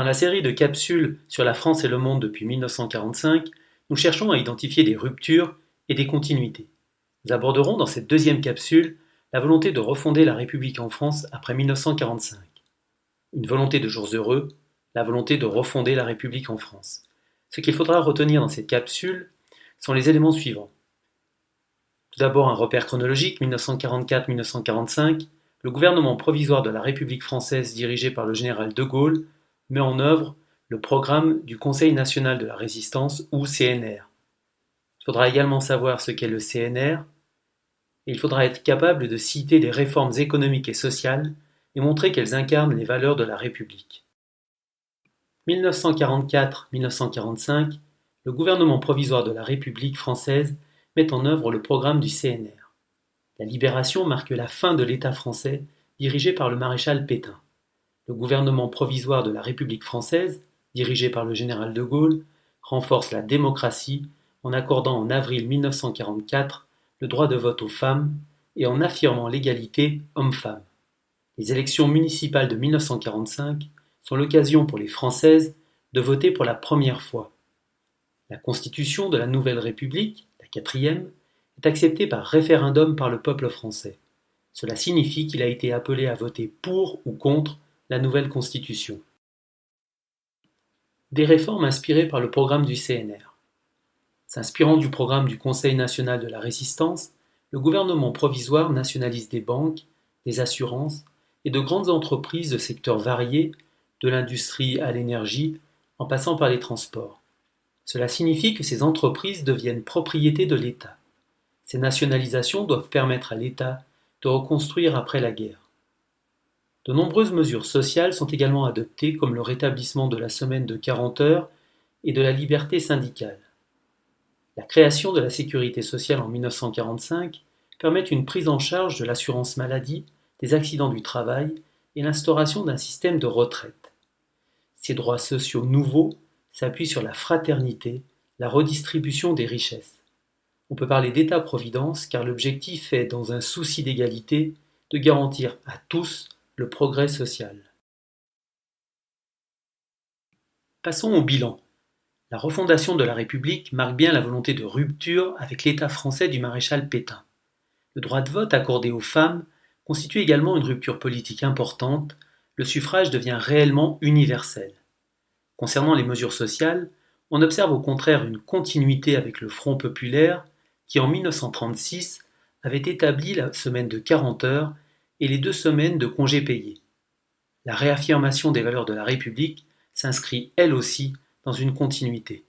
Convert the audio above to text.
Dans la série de capsules sur la France et le monde depuis 1945, nous cherchons à identifier des ruptures et des continuités. Nous aborderons dans cette deuxième capsule la volonté de refonder la République en France après 1945. Une volonté de jours heureux, la volonté de refonder la République en France. Ce qu'il faudra retenir dans cette capsule sont les éléments suivants. Tout d'abord un repère chronologique, 1944-1945, le gouvernement provisoire de la République française dirigé par le général de Gaulle met en œuvre le programme du Conseil national de la résistance ou CNR. Il faudra également savoir ce qu'est le CNR et il faudra être capable de citer des réformes économiques et sociales et montrer qu'elles incarnent les valeurs de la République. 1944-1945, le gouvernement provisoire de la République française met en œuvre le programme du CNR. La Libération marque la fin de l'État français dirigé par le maréchal Pétain. Le gouvernement provisoire de la République française, dirigé par le général de Gaulle, renforce la démocratie en accordant en avril 1944 le droit de vote aux femmes et en affirmant l'égalité hommes-femmes. Les élections municipales de 1945 sont l'occasion pour les Françaises de voter pour la première fois. La constitution de la Nouvelle République, la quatrième, est acceptée par référendum par le peuple français. Cela signifie qu'il a été appelé à voter pour ou contre la nouvelle constitution. Des réformes inspirées par le programme du CNR. S'inspirant du programme du Conseil national de la résistance, le gouvernement provisoire nationalise des banques, des assurances et de grandes entreprises de secteurs variés, de l'industrie à l'énergie, en passant par les transports. Cela signifie que ces entreprises deviennent propriété de l'État. Ces nationalisations doivent permettre à l'État de reconstruire après la guerre. De nombreuses mesures sociales sont également adoptées comme le rétablissement de la semaine de 40 heures et de la liberté syndicale. La création de la sécurité sociale en 1945 permet une prise en charge de l'assurance maladie, des accidents du travail et l'instauration d'un système de retraite. Ces droits sociaux nouveaux s'appuient sur la fraternité, la redistribution des richesses. On peut parler d'État-providence car l'objectif est, dans un souci d'égalité, de garantir à tous le progrès social. Passons au bilan. La refondation de la République marque bien la volonté de rupture avec l'État français du maréchal Pétain. Le droit de vote accordé aux femmes constitue également une rupture politique importante, le suffrage devient réellement universel. Concernant les mesures sociales, on observe au contraire une continuité avec le Front populaire qui en 1936 avait établi la semaine de 40 heures et les 2 semaines de congés payés. La réaffirmation des valeurs de la République s'inscrit elle aussi dans une continuité.